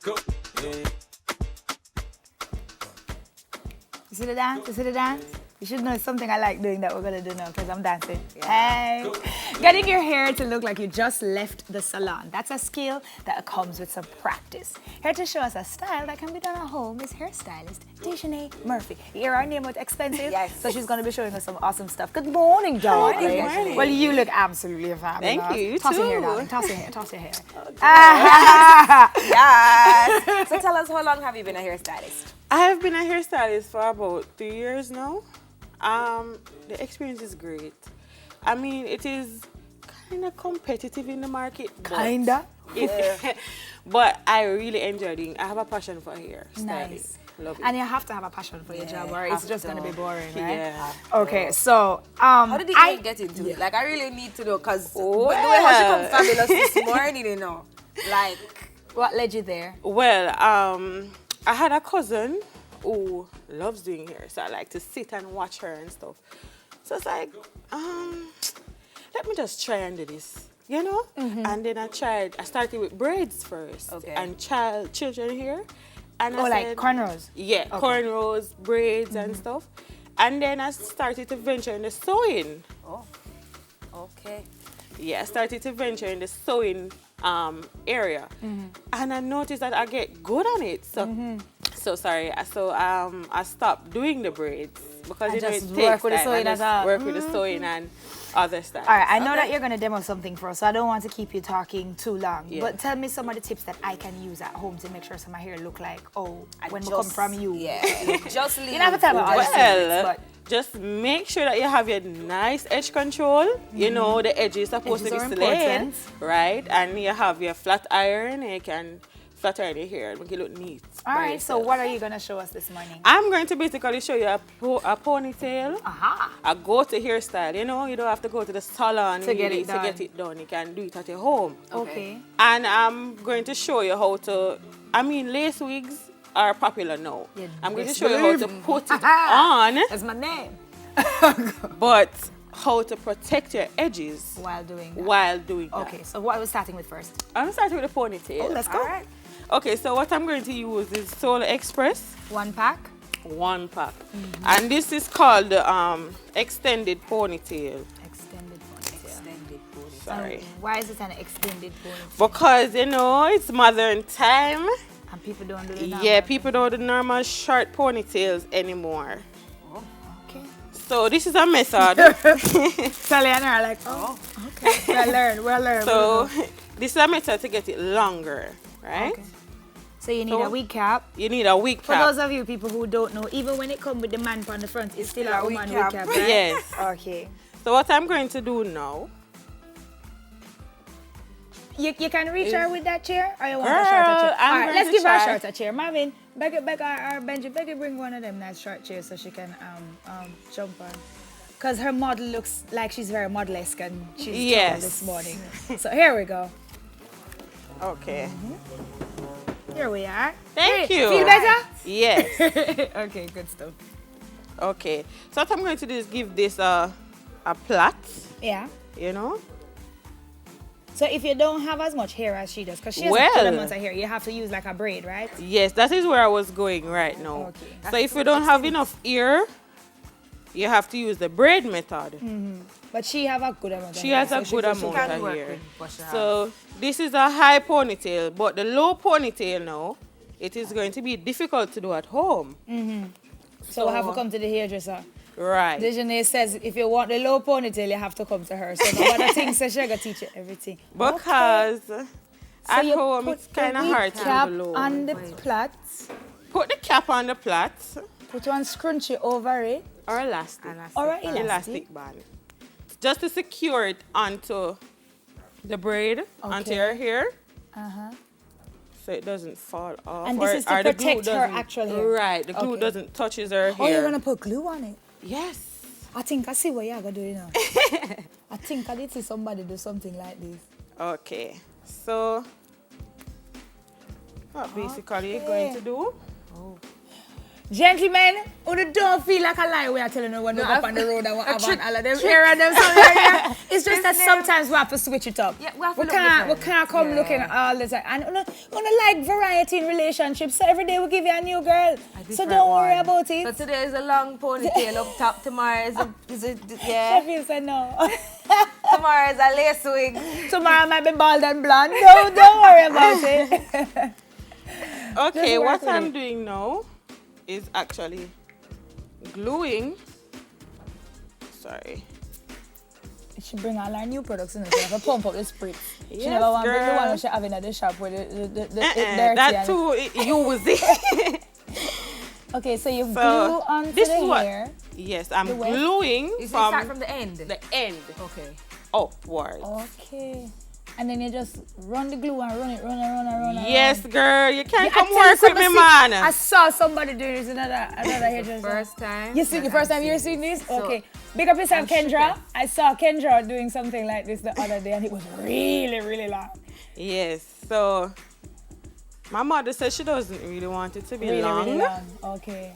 Go. Yeah. You see the dance? You see the dance? You should know it's something I like doing that we're gonna do now because I'm dancing. Hey! Getting your hair to look like you just left the salon. That's a skill that comes with some practice. Here to show us a style that can be done at home is hairstylist Dejanay Murphy. You hear our name was expensive? Yes. So she's gonna be showing us some awesome stuff. Good morning, darling. Good morning. Well, you look absolutely fabulous. Thank you, Toss your hair, too. darling. Toss your hair. Toss your hair. Yes. So tell us, how long have you been a hairstylist? I have been a hairstylist for about 3 years now. The experience is great. I mean, it is kind of competitive in the market. Kinda? But I really enjoy doing. I have a passion for hair styling. Nice. Love it. And you have to have a passion for your job or it's have just to. gonna be boring, right? Yeah. Okay, so How did you even get into it? Like, I really need to know, because the way how she come fabulous this morning, you know. Like, what led you there? Well, I had a cousin who loves doing hair, so I like to sit and watch her and stuff. So it's like, let me just try and do this, you know? And then I started with braids first, Okay. and children hair. And I Like said, cornrows? Yeah, cornrows, braids and stuff. And then I started to venture in the sewing. oh, okay. Yeah, I started to venture in the sewing area, and I noticed that I get good on it. So I stopped doing the braids because And you know just it takes work with the time, sewing and as just well. work with the sewing and other stuff. All right, I know that you're going to demo something for us, so I don't want to keep you talking too long. Yeah. But tell me some of the tips that I can use at home to make sure some of my hair look like, when we Just- come from you. Yeah. Just leave. You never tell me all the secrets, but Just make sure that you have your nice edge control. You know, the edge is supposed Edges to are be slayed, important. right? And you have your flat iron, and you can flat iron your hair and make it look neat. all by right, so yourself. what are you going to show us this morning? I'm going to basically show you a ponytail, Aha. a go-to hairstyle. You know, you don't have to go to the salon To get really it done. to get it done. You can do it at your home. Okay. And I'm going to show you how to, lace wigs are popular now. Yeah, I'm going to best show you how to believe. put it on, That's my name. but how to protect your edges While doing that. while doing that. Okay, so what are we starting with first? I'm starting with the ponytail. Oh, let's go. All right. Okay, so what I'm going to use is Solar Express. 1 pack. 1 pack. And this is called the extended ponytail. Extended ponytail. Extended ponytail. Sorry. Why is it an extended ponytail? Because, you know, it's modern time. And people don't do it now. Yeah, people don't do normal short ponytails anymore. Okay. So this is a method. Sally and I are like, oh, okay. We'll learn. So this is a method to get it longer, right? Okay. So you need So- a wig cap. You need a wig For cap. those of you people who don't know, even when it comes with the man on the front, it's still a woman wig cap, right? Yes. Okay. So what I'm going to do now, You can reach her with that chair, or you want a Girl, shorter chair? I'm All right, going let's to give her a try. shorter chair. Marvin, beg or Benji, bring one of them nice short chairs so she can jump on. Because her model looks like she's very model-esque and she's tall Yes. this morning. So here we go. okay. Here we are. Thank Hey, you. Feel better? Yes. Okay, good stuff. Okay. So what I'm going to do is give this a plait, Yeah. you know. So if you don't have as much hair as she does, because she has a Well- good amount of hair, you have to use like a braid, right? Yes, that is where I was going right now. Okay. So if you don't have enough ear, you have to use the braid method. But she have a good amount of She hair. has a so good she amount can of work hair. with what she has. So this is a high ponytail, but the low ponytail now, it is going to be difficult to do at home. So we'll have to come to the hairdresser. Right. Dejanay says if you want the low ponytail, you have to come to her. So nobody thinks that she's going to teach you everything. Because at you home put it's kind of the hard to cap do the low. on the plait, Put the cap on the plait put one scrunchie over it, or elastic. or an elastic. Elastic band. Just to secure it onto the braid, onto Okay. your hair. Uh-huh. So it doesn't fall off. And this is to the glue protect her doesn't- actual hair. Right, the glue Okay. doesn't touches her Oh, hair. you're going to put glue on it? Yes. I think I see what you're going to do, you know. I think I did see somebody do something like this. Okay. So what basically you're going to do? Gentlemen, you don't feel like a lie we are telling you when we go up on the road and we have all of them here and them somewhere here. It's just that sometimes we have to switch it up. Yeah, we have to we can't come looking all the time. And we like variety in relationships, so every day we give you a new girl. So don't worry about it. So today is a long ponytail up top, tomorrow is a yeah. Sheffield said no. Tomorrow is a lace wig. Tomorrow might be bald and blonde. No, don't worry about it. Okay, what I'm doing now is actually gluing. Sorry. She bring all our new products in. She have a pump up the spritz. Yes, she never want to bring the girl. one she having at the shop where the dirty. That too, use it. Okay, so you glue onto this the is what, hair. yes, I'm The wet? gluing You start from the end. the end Okay. upwards. Okay. And then you just run the glue and run it. Yes, girl, you can't Yeah, come I tell you work with me, something, man. I saw somebody doing this another hairdresser. First time. You see the first time you're seeing this? So, Okay. Big up yourself, I'm Kendra. shook. I saw Kendra doing something like this the other day and it was really, really long. Yes, so my mother said she doesn't really want it to be Really, long. really long. Okay.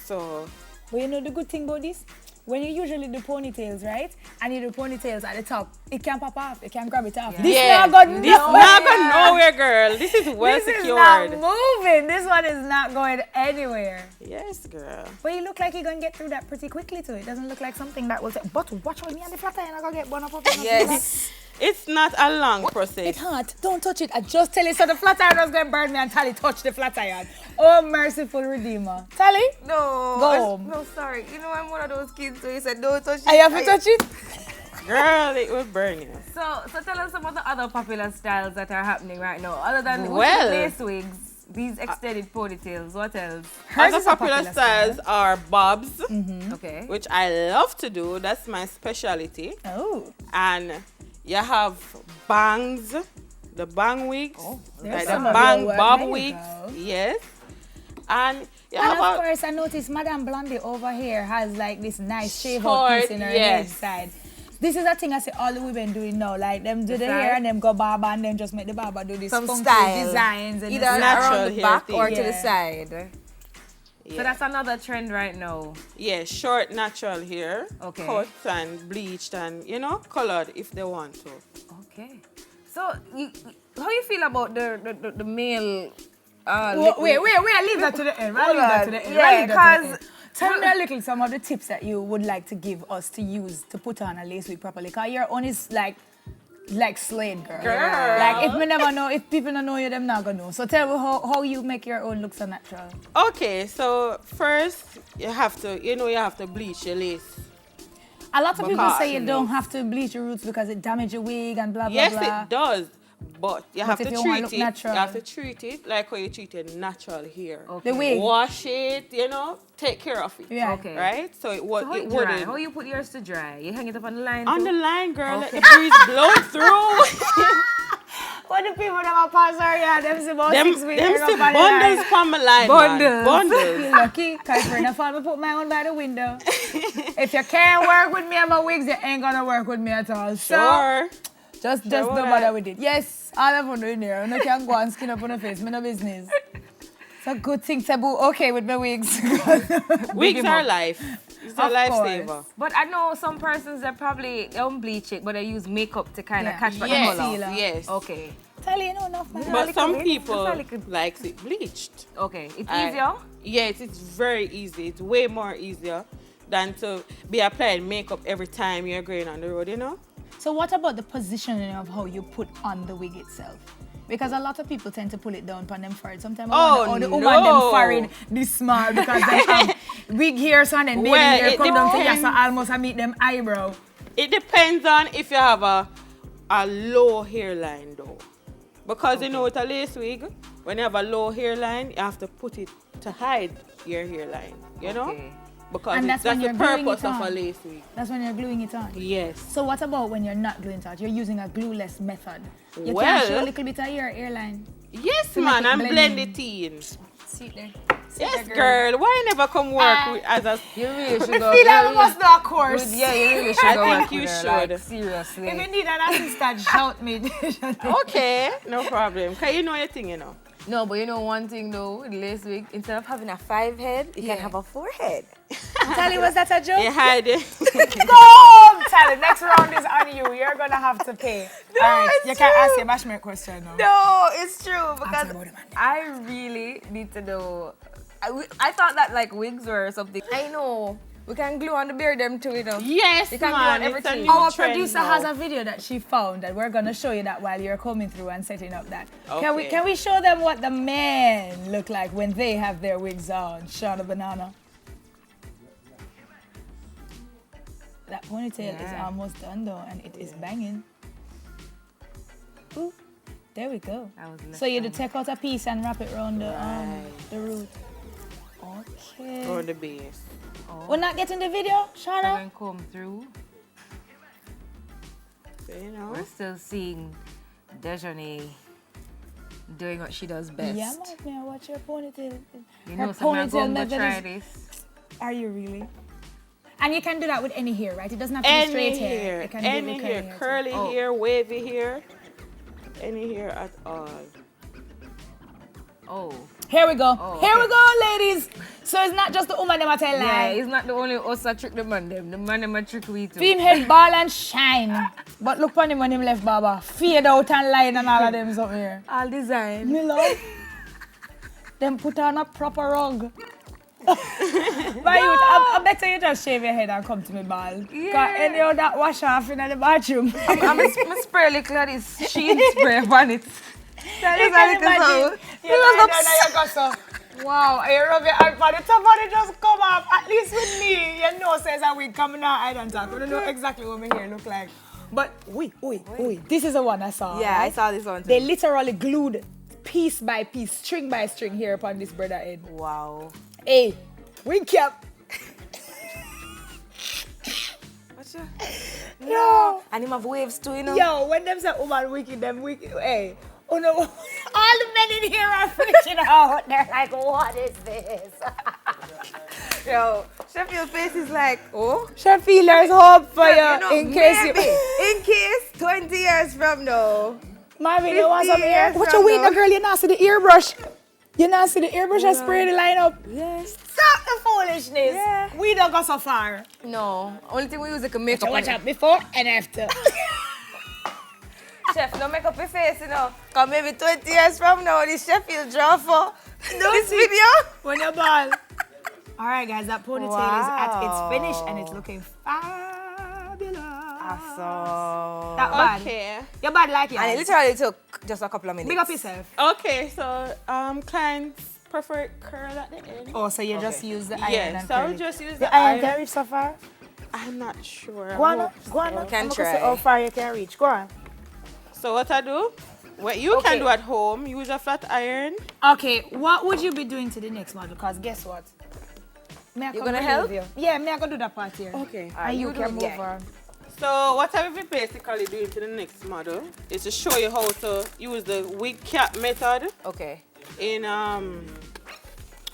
So, But you know the good thing about this? When you usually do ponytails, right? And you do ponytails at the top, it can pop off. You can grab it off. Yeah. This yeah, not going this not going nowhere, girl. This is well This secured. is not moving. This one is not going anywhere. Yes, girl. But you look like you're going to get through that pretty quickly too. It doesn't look like something that will take. But watch out, me and the flat iron, I'm going to get burned up. Yes. It's not a long process. It's hot. Don't touch it. I just tell you so the flat iron was going to burn me and Tally touch the flat iron. Oh, merciful Redeemer. Tally? No. Go home. No, sorry. You know, I'm one of those kids who said, don't touch it. I have to touch it? Girl, it will burn you. So tell us some of the other popular styles that are happening right now. Other than Well, lace wigs, these extended ponytails, what else? Hers Other is a popular styles are bobs, Okay. which I love to do. That's my specialty. Oh. And you have bangs, the bang wigs, There's like the some of bang your work. bob There you wigs. go. Yes. And you And have of course, I noticed Madame Blondie over here has like this nice shave out Short, piece in her yes. head side. This is a thing I see all the women doing now. Like them do the The hair side? and them go barber and then just make the barber do this Some funky style. designs and Either this- natural around the hair back thing. or to the Yeah. side. Yeah. So that's another trend right now. Yeah, short natural hair, Okay. cut and bleached and, colored if they want to. Okay. So how you feel about the male? Wait, leave that to the end. Leave that to the end. Yeah, Leave that to the 'cause- end. Tell me a little some of the tips that you would like to give us to use to put on a lace wig properly. Because your own is like Slade, girl. Like if we never know, if people don't know you, them not gonna know. So tell me how you make your own look so natural. Okay, so first you have to bleach your lace. A lot of people Because- say you don't have to bleach your roots because it damages your wig and blah blah Yes, blah. it does. But you have if to you wanna treat look it. natural. You have to treat it like how you treat your natural hair. Okay. The wig. Wash it, take care of it. Yeah. Okay. Right? So it So how you it dry? wouldn't. How you put yours to dry? You hang it up on the line? On too? the line, girl, Okay. let the breeze blow through. What the people that are pass her, yeah, them see about them 6 weeks. them hang up see on the bundles line. from my line, Bundles. man. Bundles. You lucky, cause for the fall, I put my one by the window. If you can't work with me and my wigs, you ain't gonna work with me at all. So, Sure. just Sure don't would bother I. with it. Yes, all of them doing there. No can go and skin up on the face. Me no business. It's a good thing to be okay with my wigs. Wigs are life. It's a Of lifesaver. course. But I know some persons that probably don't bleach it, but they use makeup to kind of Yeah. catch back Yes, the color. Concealer. yes. Okay. Tell you, no enough, man. But some bit. people Just a little. likes it bleached. Okay. It's I- easier? Yes, it's very easy. It's way more easier than to be applying makeup every time you're going on the road. So what about the positioning of how you put on the wig itself? Because a lot of people tend to pull it down on them forehead. Sometimes I wonder, the woman them no. forehead this small because they have wig hair so and then baby Well, hair it come down to depends. yes, so almost I meet them eyebrow. It depends on if you have a low hairline though. Because with a lace wig, when you have a low hairline, you have to put it to hide your hairline. Okay. Because And that's that's when the you're gluing purpose it of a on. lace wig. That's when you're gluing it on. Yes. So what about when you're not gluing it on? You're using a glueless method. You Well- can show a little bit of your hairline. Yes, To man, make it and blend blend in. it in. See there. Yes, girl. Why you never come work with, as a... You really should I go. feel like you we must do a course. really- Yeah, you really should I go think work you with her, like, should. If you seriously. need an assistant, shout me. Okay, no problem. Because you know your thing, No, but you know one thing though, with lace wig, instead of having a 5 head, you can have a 4 head. Tally, was that a joke? You hide it. Go home, Tally. Next round is on you. You're going to have to pay. No, all right, it's you can't ask true. your bashment question now. No, it's true because her about it, man. I really need to know. I thought that like wigs or something. I know. We can glue on the beard them too, you know. Yes, You can glue man. on It's a everything. new Our trend producer now. has a video that she found that we're gonna show you that while you're coming through and setting up that. Okay. Can we show them what the men look like when they have their wigs on? Shauna Banana. That ponytail is almost done though, and it is banging. Ooh, there we go. So you do take out a piece and wrap it around the root. Okay. Or the base. We're not getting the video, Shauna? Can come through. So, you know. We're still seeing Dejanay doing what she does best. Yeah, man, watch your ponytail. You Her know, so I'm ponytail going to method try is- this. Are you really? And you can do that with any hair, right? It doesn't have to be straight Any hair. hair. You can do Any with hair. too. Curly hair, wavy hair. Any hair at all. Oh. Here we go. Oh, Here we okay. go, ladies. So it's not just the woman that tell Yeah, lie. it's not the only us that trick the man them. The man them a trick we too. Film head ball and shine. But look on him when him left Baba. Fade out and line and all of them something here. All design. Me love. Them put on a proper rug. But I better you just shave your head and come to me ball. Yeah. Cause any of that wash off in the bathroom. I'm spray little of this sheen spray on it. That You is can a little imagine. so. You lie down and you go so. Wow, you rub your hand for the top and it just come up. At least with me, you know says a wig coming out, I don't talk. I don't know exactly what my hair look like. But, this is the one I saw. Yeah, I right? saw this one too. They literally glued piece by piece, string by string here upon this brother head. Wow. Hey, wig cap. What's your... No. And him have waves too, you know? Yo, when them say woman wicked, them wicked. Hey, oh no, all the men in here are freaking out. They're like, what is this? Yo, Sheffield face is like, oh. Sheffield, there's hope for you, You know, in case maybe, you... in case 20 years from now. Marvin, you want 50 some hair? years What from you waiting, now. girl? You not see the earbrush. You not see the earbrush I spray the line up. Yes. Stop the foolishness. Yeah. We don't go so far. No, only thing we use is a makeup. So watch on out before and after. it. Chef, don't make up your face, you know. Cause maybe 20 years from now, this Sheffield draw for this video. When you ball. All right, guys, that ponytail is at its finish and it's Wow. looking fabulous. Awesome. That bad. Okay. Your bad like it. And it literally took just a couple of minutes. Big up yourself. Okay, so clients prefer curl at the end. Oh, so you just use the iron Yes, and so I'll curl it. just use The the iron iron. can reach so far? I'm not sure. Go on, I hope go on. so. Can I'ma go try. see how far you can reach. Go on. So what I do, what you Okay. can do at home, use a flat iron. Okay, what would you be doing to the next model? Because guess what? Me I You come gonna relieve help? you. Yeah, me I gonna do that part here. Okay. And you you can do move it, yeah. on. So what I will be basically doing to the next model is to show you how to use the wig cap method Okay. in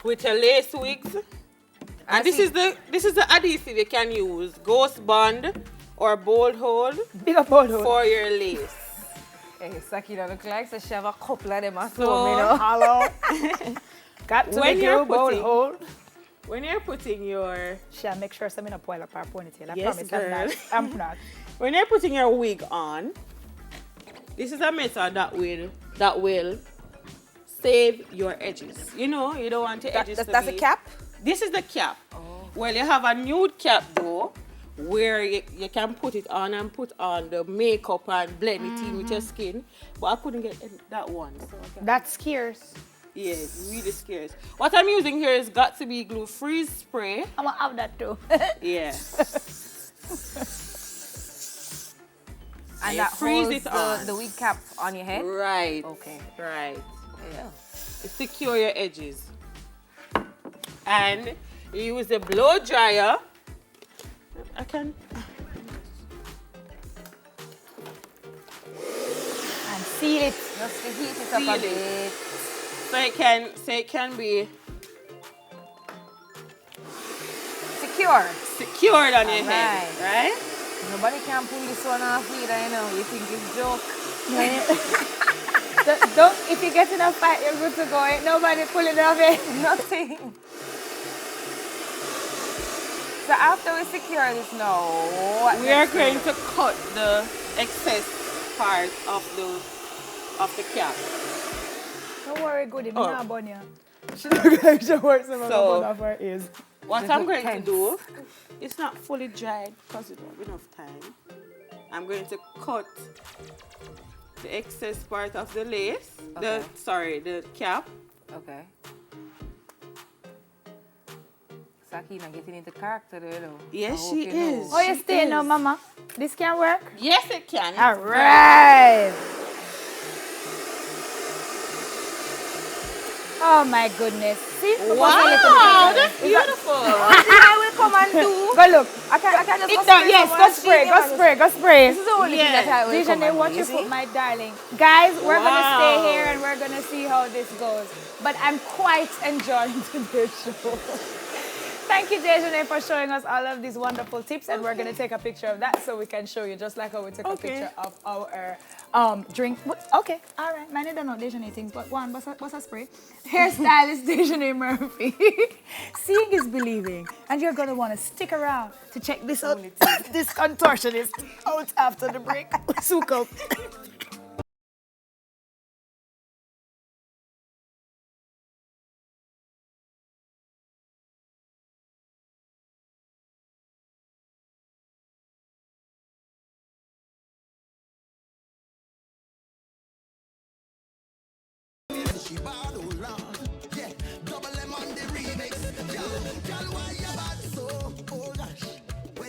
with your lace wigs. I And this see. is the adhesive you can use, ghost bond or bold hold Big up all those. for your lace. Hey, Sakina look like so she have a couple of them at So- home, you know. Hello. Got to When make you're you bold putting- hold. When you're putting your Shall make sure something not spoil up our ponytail. I Yes, promise girl. I'm not. when you're putting your wig on, this is a method that will save your edges. You know, you don't want your edges to That's a be. cap? This is the cap. Oh. Well, you have a nude cap though, where you can put it on and put on the makeup and blend it in with your skin. But I couldn't get that one. So I can, That's scarce. yeah, it's really scarce. What I'm using here is Got to Be Glue Freeze Spray. I'm gonna have that too. Yeah. And You that freeze holds it on. the wig cap on your head? Right. Okay. Right. Yeah. Secure your edges. And you use a blow dryer. I can. And seal it. Just to heat it up Seal a it. bit. So it can be Secure. secured on your Alright. head, right? Nobody can pull this one off either, you know. You think it's joke. Don't, if you get in a fight, you're good to go. Ain't nobody pulling off it. Nothing. So after we secure this now, what We are next going do? to cut the excess part of the cap. Don't worry, goody. Me Oh. not bun you. She look like she works on So- one of her ears. What This I'm look going to tense. do, it's not fully dried because we don't have enough time. I'm going to cut the excess part of the lace, Okay. the cap. Okay. Sakina getting into character there, though. Yes, I hope she you know. is. Oh, you She stay now, is. mama. This can work? Yes, it can. All right. Oh my goodness. See? Wow, that's beautiful. I will come and do. Go look. I can just It go done. spray Yes, some go and spray, see go them and spray, go spray. This is the only thing Yeah. that I will come Visionary, and watch do, your you foot, see? my darling. Guys, we're gonna stay Wow. here and we're gonna see how this goes. But I'm quite enjoying today's show. Thank you, Dejane, for showing us all of these wonderful tips, and we're gonna take a picture of that so we can show you, just like how we took a Okay. picture of our drink. Okay, all right. Man, I don't know Dejane things, but one, what's a spray? Hairstylist Dejane Murphy. Seeing is believing, and you're gonna want to stick around to check this out. This contortionist out after the break. Soak up. She bad